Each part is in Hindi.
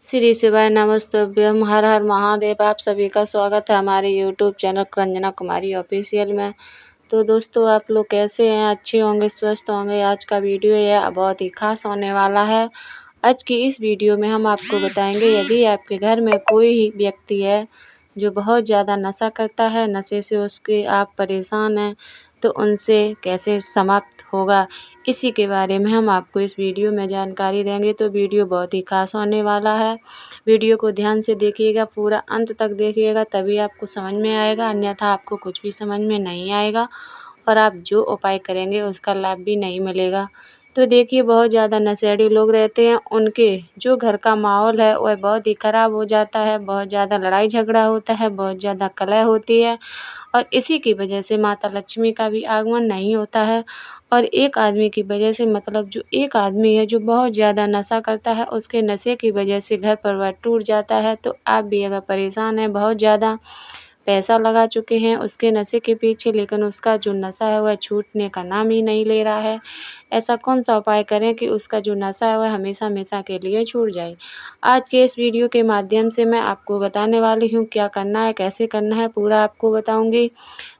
श्री शिवाय नमस्तुभ्यम। हर हर महादेव। आप सभी का स्वागत है हमारे यूट्यूब चैनल रंजना कुमारी ऑफिशियल में। तो दोस्तों, आप लोग कैसे हैं? अच्छे होंगे, स्वस्थ होंगे। आज का वीडियो यह बहुत ही खास होने वाला है। आज की इस वीडियो में हम आपको बताएंगे, यदि आपके घर में कोई व्यक्ति है जो बहुत ज़्यादा नशा करता है, नशे से उसके आप परेशान हैं, तो उनसे कैसे समाप्त होगा, इसी के बारे में हम आपको इस वीडियो में जानकारी देंगे। तो वीडियो बहुत ही खास होने वाला है। वीडियो को ध्यान से देखिएगा, पूरा अंत तक देखिएगा, तभी आपको समझ में आएगा, अन्यथा आपको कुछ भी समझ में नहीं आएगा और आप जो उपाय करेंगे उसका लाभ भी नहीं मिलेगा। तो देखिए, बहुत ज़्यादा नशेड़ी लोग रहते हैं, उनके जो घर का माहौल है वह बहुत ही ख़राब हो जाता है, बहुत ज़्यादा लड़ाई झगड़ा होता है, बहुत ज़्यादा कलह होती है और इसी की वजह से माता लक्ष्मी का भी आगमन नहीं होता है। और एक आदमी की वजह से, मतलब जो एक आदमी है जो बहुत ज़्यादा नशा करता है, उसके नशे की वजह से घर परिवार टूट जाता है। तो आप भी अगर परेशान हैं, बहुत ज़्यादा पैसा लगा चुके हैं उसके नशे के पीछे, लेकिन उसका जो नशा है वह छूटने का नाम ही नहीं ले रहा है, ऐसा कौन सा उपाय करें कि उसका जो नशा है वह हमेशा हमेशा के लिए छूट जाए। आज के इस वीडियो के माध्यम से मैं आपको बताने वाली हूँ क्या करना है, कैसे करना है, पूरा आपको बताऊँगी।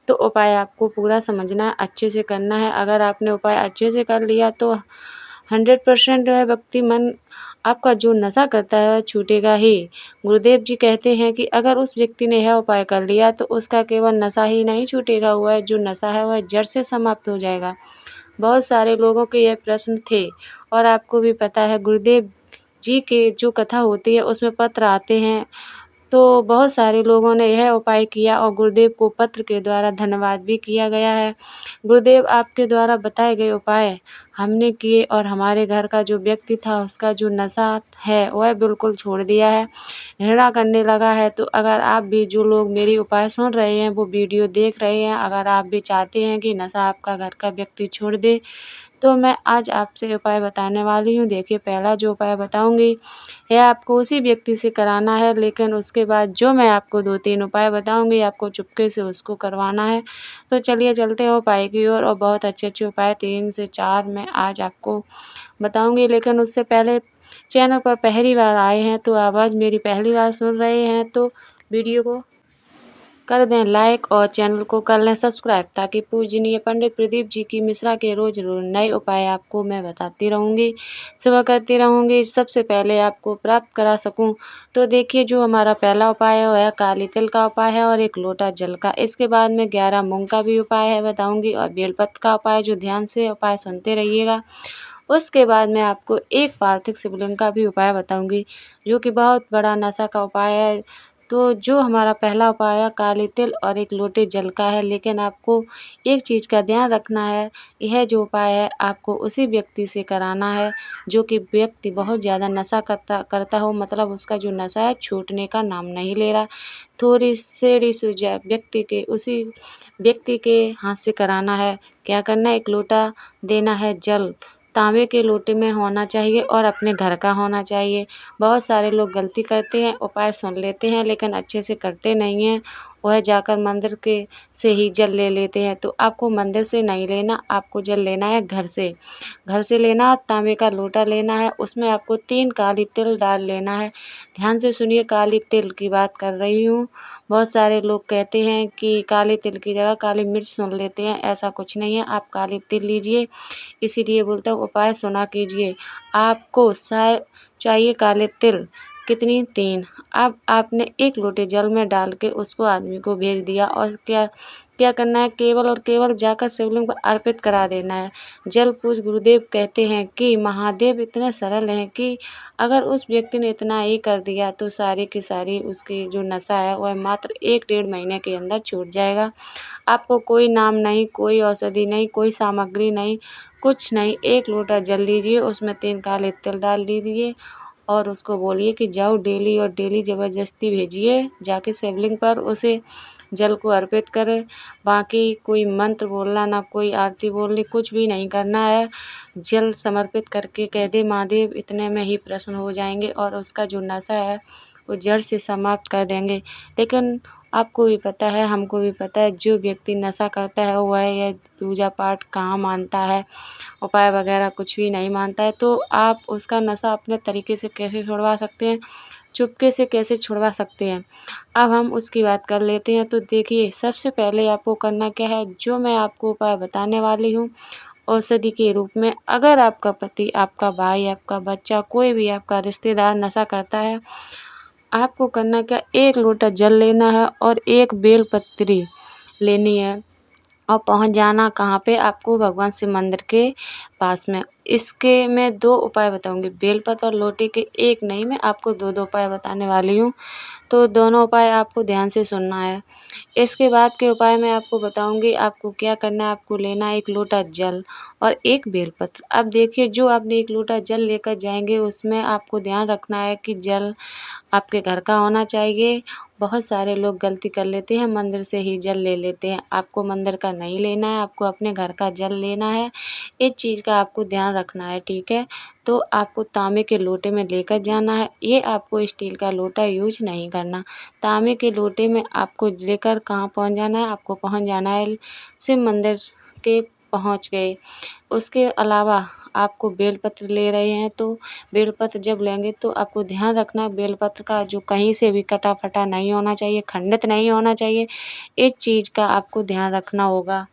तो उपाय आपको पूरा समझना है, अच्छे से करना है। अगर आपने उपाय अच्छे से कर लिया तो 100% जो है व्यक्ति मन आपका जो नशा करता है वह छूटेगा ही। गुरुदेव जी कहते हैं कि अगर उस व्यक्ति ने यह उपाय कर लिया तो उसका केवल नशा ही नहीं छूटेगा, वह जो नशा है वह जड़ से समाप्त हो जाएगा। बहुत सारे लोगों के यह प्रश्न थे और आपको भी पता है, गुरुदेव जी के जो कथा होती है उसमें पत्र आते हैं, तो बहुत सारे लोगों ने यह उपाय किया और गुरुदेव को पत्र के द्वारा धन्यवाद भी किया गया है। गुरुदेव आपके द्वारा बताए गए उपाय हमने किए और हमारे घर का जो व्यक्ति था उसका जो नशा है वह बिल्कुल छोड़ दिया है, घृणा करने लगा है। तो अगर आप भी, जो लोग मेरी उपाय सुन रहे हैं, वो वीडियो देख रहे हैं, अगर आप भी चाहते हैं कि नशा आपका घर का व्यक्ति छोड़ दे, तो मैं आज आपसे उपाय बताने वाली हूँ। देखिए, पहला जो उपाय बताऊँगी यह आपको उसी व्यक्ति से कराना है, लेकिन उसके बाद जो मैं आपको 2-3 उपाय बताऊँगी आपको चुपके से उसको करवाना है। तो चलिए चलते हैं उपाय की ओर, और बहुत अच्छे-अच्छे उपाय 3 से 4 मैं आज आपको बताऊँगी। लेकिन उससे पहले, चैनल पर पहली बार आए हैं तो आवाज़ मेरी पहली बार सुन रहे हैं तो वीडियो को कर दें लाइक और चैनल को कर लें सब्सक्राइब, ताकि पूजनीय पंडित प्रदीप जी की मिश्रा के रोज रोज नए उपाय आपको मैं बताती रहूँगी, सेवा करती रहूँगी, सबसे पहले आपको प्राप्त करा सकूँ। तो देखिए, जो हमारा पहला उपाय है वह काली तिल का उपाय है और 1 लोटा जल का। इसके बाद में 11 मूंग का भी उपाय है बताऊँगी और बेलपत्र का उपाय, जो ध्यान से उपाय सुनते रहिएगा। उसके बाद मैं आपको एक पार्थिव शिवलिंग का भी उपाय बताऊँगी, जो कि बहुत बड़ा नशा का उपाय है। तो जो हमारा पहला उपाय है काली तिल और 1 लोटे जल का है, लेकिन आपको एक चीज़ का ध्यान रखना है, यह जो उपाय है आपको उसी व्यक्ति से कराना है जो कि व्यक्ति बहुत ज़्यादा नशा करता करता हो, मतलब उसका जो नशा है छूटने का नाम नहीं ले रहा। थोड़ी सेड़ी सुजा व्यक्ति के, उसी व्यक्ति के हाथ से कराना है। क्या करना है, 1 लोटा देना है जल, तांबे के लोटे में होना चाहिए और अपने घर का होना चाहिए। बहुत सारे लोग गलती करते हैं, उपाय सुन लेते हैं लेकिन अच्छे से करते नहीं हैं, वह जाकर मंदिर के से ही जल ले लेते हैं। तो आपको मंदिर से नहीं लेना, आपको जल लेना है घर से। घर से लेना, तांबे का लोटा लेना है, उसमें आपको 3 काली तिल डाल लेना है। ध्यान से सुनिए, काली तिल की बात कर रही हूँ। बहुत सारे लोग कहते हैं कि काली तिल की जगह काली मिर्च सुन लेते हैं, ऐसा कुछ नहीं है, आप काली तिल लीजिए। इसीलिए बोलता हूँ उपाय सुना कीजिए। आपको चाहिए काले तिल, कितनी? 3। अब आपने 1 लोटे जल में डाल के उसको आदमी को भेज दिया और क्या क्या करना है, केवल और केवल जाकर शिवलिंग पर अर्पित करा देना है। जल पूज गुरुदेव कहते हैं कि महादेव इतने सरल हैं कि अगर उस व्यक्ति ने इतना ही कर दिया तो सारी की सारी उसकी जो नशा है वह मात्र 1-1.5 महीने के अंदर छूट जाएगा। आपको कोई नाम नहीं, कोई औषधि नहीं, कोई सामग्री नहीं, कुछ नहीं। 1 लोटा जल लीजिए, उसमें 3 काले तिल डाल दीजिए और उसको बोलिए कि जाओ डेली और डेली ज़बरदस्ती भेजिए, जाके शिवलिंग पर उसे जल को अर्पित करें। बाकी कोई मंत्र बोलना, ना कोई आरती बोलनी, कुछ भी नहीं करना है। जल समर्पित करके कह दे महादेव, इतने में ही प्रसन्न हो जाएंगे और उसका जो नशा है वो जड़ से समाप्त कर देंगे। लेकिन आपको भी पता है, हमको भी पता है, जो व्यक्ति नशा करता है वह यह पूजा पाठ कहाँ मानता है, उपाय वगैरह कुछ भी नहीं मानता है। तो आप उसका नशा अपने तरीके से कैसे छुड़वा सकते हैं, चुपके से कैसे छुड़वा सकते हैं, अब हम उसकी बात कर लेते हैं। तो देखिए, सबसे पहले आपको करना क्या है, जो मैं आपको उपाय बताने वाली हूँ औषधि के रूप में, अगर आपका पति, आपका भाई, आपका बच्चा, कोई भी आपका रिश्तेदार नशा करता है, आपको करना क्या, 1 लोटा जल लेना है और 1 बेलपत्री लेनी है और पहुंच जाना कहाँ पे, आपको भगवान शिव मंदिर के पास में। इसके मैं 2 उपाय बताऊंगी, बेलपत्र और लोटे के, एक नहीं, मैं आपको 2-2 उपाय बताने वाली हूँ। तो दोनों उपाय आपको ध्यान से सुनना है। इसके बाद के उपाय मैं आपको बताऊंगी। आपको क्या करना है, आपको लेना है 1 लोटा जल और 1 बेलपत्र। अब देखिए, जो आपने 1 लोटा जल लेकर जाएंगे उसमें आपको ध्यान रखना है कि जल आपके घर का होना चाहिए। बहुत सारे लोग गलती कर लेते हैं, मंदिर से ही जल ले लेते हैं। आपको मंदिर का नहीं लेना है, आपको अपने घर का जल लेना है। इस चीज़ का आपको ध्यान रखना है, ठीक है। तो आपको तांबे के लोटे में लेकर जाना है, ये आपको स्टील का लोटा यूज नहीं करना। तांबे के लोटे में आपको लेकर कहाँ पहुँच जाना है, आपको पहुँच जाना है शिव मंदिर के, पहुँच गए। उसके अलावा आपको बेलपत्र ले रहे हैं, तो बेलपत्र जब लेंगे तो आपको ध्यान रखना, बेलपत्र का जो कहीं से भी कटा फटा नहीं होना चाहिए, खंडित नहीं होना चाहिए। इस चीज़ का आपको ध्यान रखना होगा।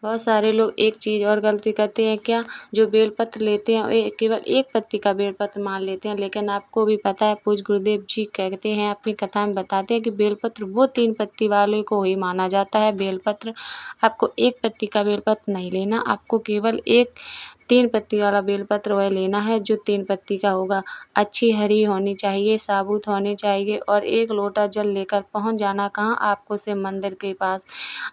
बहुत सारे लोग एक चीज़ और गलती करते हैं, क्या, जो बेलपत्र लेते हैं वे केवल 1 पत्ती का बेलपत्र मान लेते हैं। लेकिन आपको भी पता है, पूज्य गुरुदेव जी कहते हैं, अपनी कथा में बताते हैं कि बेलपत्र वो 3 पत्ती वाले को ही माना जाता है बेलपत्र। आपको 1 पत्ती का बेलपत्र नहीं लेना, आपको केवल एक 3 पत्ती वाला बेलपत्र वह लेना है, जो 3 पत्ती का होगा। अच्छी हरी होनी चाहिए, साबुत होनी चाहिए और 1 लोटा जल लेकर पहुँच जाना कहाँ, आपको शिव मंदिर के पास।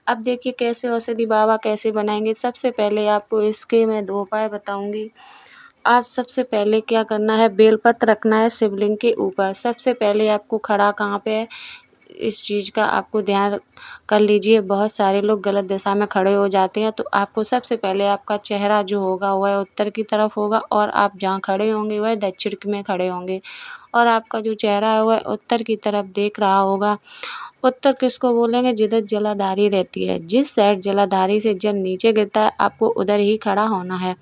अब देखिए, कैसे औषधि बाबा कैसे बनाएंगे। सबसे पहले आपको इसके मैं 2 उपाय बताऊंगी। आप सबसे पहले क्या करना है, बेलपत्र रखना है शिवलिंग के ऊपर। सबसे पहले आपको खड़ा कहाँ पे है, इस चीज़ का आपको ध्यान कर लीजिए। बहुत सारे लोग गलत दिशा में खड़े हो जाते हैं, तो आपको सबसे पहले आपका चेहरा जो होगा वह उत्तर की तरफ होगा और आप जहाँ खड़े होंगे वह दक्षिण में खड़े होंगे और आपका जो चेहरा है वह उत्तर की तरफ देख रहा होगा। उत्तर किसको बोलेंगे, जिधर जलाधारी रहती है, जिस साइड जलाधारी से जल नीचे गिरता है, आपको उधर ही खड़ा होना है,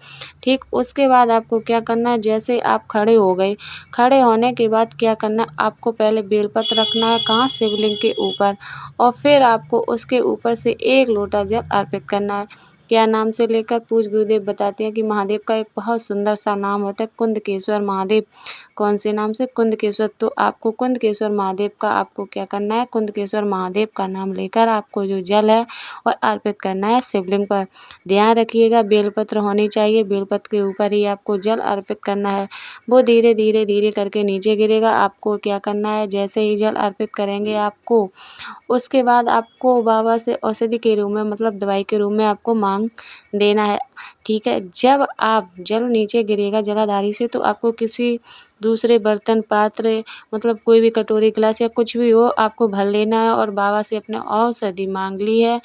ठीक। उसके बाद आपको क्या करना है, जैसे आप खड़े हो गए, खड़े होने के बाद क्या करना है, आपको पहले बेलपत्र रखना है कहाँ, शिवलिंग के ऊपर, और फिर आपको उसके ऊपर से 1 लोटा जल अर्पित करना है। क्या नाम से लेकर, पूज्य गुरुदेव बताते हैं कि महादेव का एक बहुत सुंदर सा नाम होता है, कुंदकेश्वर महादेव। कौन से नाम से, कुंदकेश्वर। तो आपको कुंदकेश्वर महादेव का आपको क्या करना है, कुंदकेश्वर महादेव का नाम लेकर आपको जो जल है वह अर्पित करना है शिवलिंग पर। ध्यान रखिएगा, बेलपत्र होनी चाहिए, बेलपत्र के ऊपर ही आपको जल अर्पित करना है। वो धीरे धीरे धीरे करके नीचे गिरेगा। आपको क्या करना है, जैसे ही जल अर्पित करेंगे आपको, उसके बाद आपको बाबा से औषधि के रूप में, मतलब दवाई के रूप में आपको मांग देना है, ठीक है। जब आप जल नीचे गिरेगा जलाधारी से, तो आपको किसी दूसरे बर्तन, पात्र, मतलब कोई भी कटोरी, गिलास या कुछ भी हो, आपको भर लेना है और बाबा से अपने औषधि मांग ली है।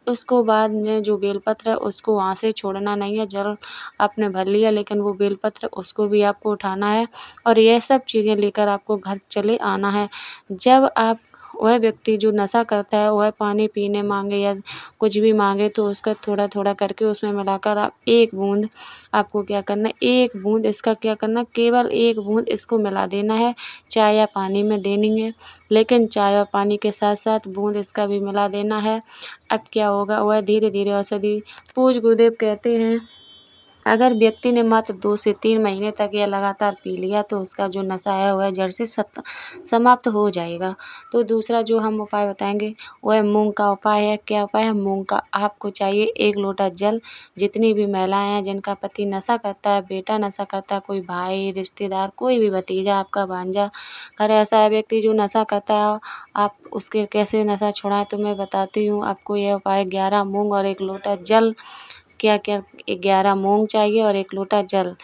उसको बाद में जो बेलपत्र है उसको वहाँ से छोड़ना नहीं है। जल आपने भर लिया, लेकिन वो बेलपत्र उसको भी आपको उठाना है और यह सब चीज़ें लेकर आपको घर चले आना है। जब आप, वह व्यक्ति जो नशा करता है वह पानी पीने मांगे या कुछ भी मांगे, तो उसका थोड़ा थोड़ा करके उसमें मिलाकर आप 1 बूंद, आपको क्या करना है, 1 बूंद इसका क्या करना, केवल 1 बूंद इसको मिला देना है। चाय या पानी में देनी है, लेकिन चाय और पानी के साथ साथ बूंद इसका भी मिला देना है। अब क्या होगा, वह धीरे धीरे औषधि, पूज्य गुरुदेव कहते हैं, अगर व्यक्ति ने मात्र 2 से 3 महीने तक यह लगातार पी लिया, तो उसका जो नशा है वह जड़ से समाप्त हो जाएगा। तो दूसरा जो हम उपाय बताएंगे वह मूंग का उपाय है। क्या उपाय है, मूंग का। आपको चाहिए 1 लोटा जल। जितनी भी महिलाएं हैं जिनका पति नशा करता है, बेटा नशा करता है, कोई भाई, रिश्तेदार, कोई भी भतीजा, आपका भांजा, अगर ऐसा है व्यक्ति जो नशा करता है, आप उसके कैसे नशा छुड़ाएं, तो मैं बताती हूँ आपको यह उपाय। 11 मूंग और 1 लोटा जल क्या क्या 11 मूंग चाहिए और 1 लोटा जल।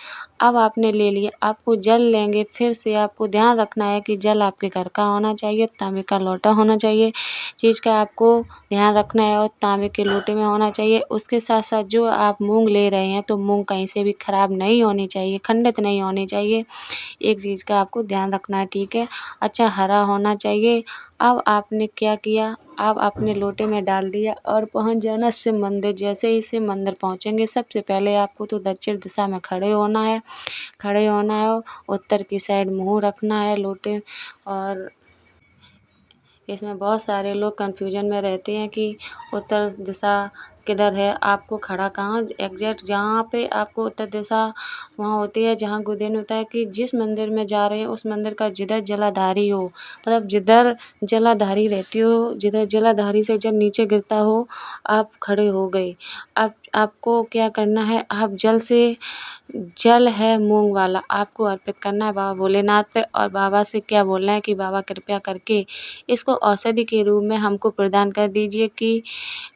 अब आपने ले लिया, आपको जल लेंगे, फिर से आपको ध्यान रखना है कि जल आपके घर का होना चाहिए, तांबे का लोटा होना चाहिए, चीज़ का आपको ध्यान रखना है और तांबे के लोटे में होना चाहिए। उसके साथ साथ जो आप मूंग ले रहे हैं तो मूंग कहीं से भी ख़राब नहीं होनी चाहिए, खंडित नहीं होनी चाहिए, एक चीज़ का आपको ध्यान रखना है, ठीक है। अच्छा हरा होना चाहिए। अब आपने क्या किया, आप अपने लोटे में डाल दिया और पहुंच जाना शिव मंदिर। जैसे ही शिव मंदिर पहुंचेंगे, सबसे पहले आपको तो दक्षिण दिशा में खड़े होना है, उत्तर की साइड मुंह रखना है लोटे। और इसमें बहुत सारे लोग कन्फ्यूजन में रहते हैं कि उत्तर दिशा किधर है, आपको खड़ा कहाँ, एग्जैक्ट जहाँ पे आपको उत्तर दिशा वहाँ होती है, जहाँ गुरुदेव ने होता है कि जिस मंदिर में जा रहे हैं उस मंदिर का जिधर जलाधारी हो, मतलब जिधर जलाधारी रहती हो, जिधर जलाधारी से जब नीचे गिरता हो आप खड़े हो गए। अब आपको क्या करना है, आप जल है मूंग वाला आपको अर्पित करना है बाबा भोलेनाथ पे, और बाबा से क्या बोलना है कि बाबा कृपया करके इसको औषधि के रूप में हमको प्रदान कर दीजिए। कि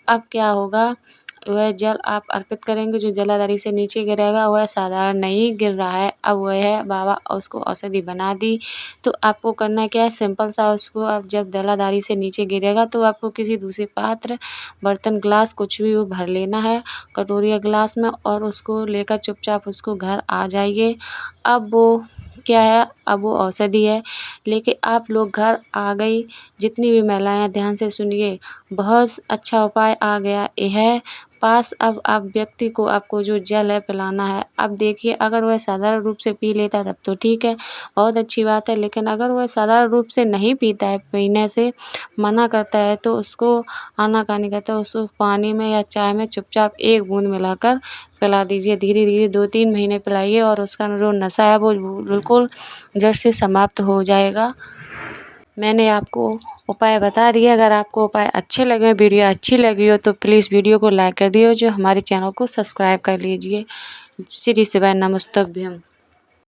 अब क्या होगा, वह जल आप अर्पित करेंगे, जो जलाधारी से नीचे गिरेगा वह साधारण नहीं गिर रहा है, अब वह है बाबा उसको औषधि बना दी। तो आपको करना क्या है, सिंपल सा उसको अब जब जलाधारी से नीचे गिरेगा तो आपको किसी दूसरे पात्र, बर्तन, ग्लास कुछ भी वो भर लेना है, कटोरी या ग्लास में, और उसको लेकर चुपचाप उसको घर आ जाइए। अब वो क्या है, अब वो औषधि है लेके आप लोग घर आ गई। जितनी भी महिलाएं हैं ध्यान से सुनिए, बहुत अच्छा उपाय आ गया यह पास। अब आप व्यक्ति को आपको जो जल है पिलाना है। अब देखिए अगर वह साधारण रूप से पी लेता तब तो ठीक है, बहुत अच्छी बात है, लेकिन अगर वह साधारण रूप से नहीं पीता है, पीने से मना करता है, तो उसको आनाकानी करता है, उसको पानी में या चाय में चुपचाप 1 बूंद मिलाकर पिला दीजिए। धीरे धीरे 2-3 महीने पिलाइए और उसका जो नशा है वो बिल्कुल जड़ से समाप्त हो जाएगा। मैंने आपको उपाय बता दिए। अगर आपको उपाय अच्छे लगे, वीडियो अच्छी लगी हो तो प्लीज़ वीडियो को लाइक कर दिए, जो हमारे चैनल को सब्सक्राइब कर लीजिए। श्री शिवाय नमस्तुभ्यम।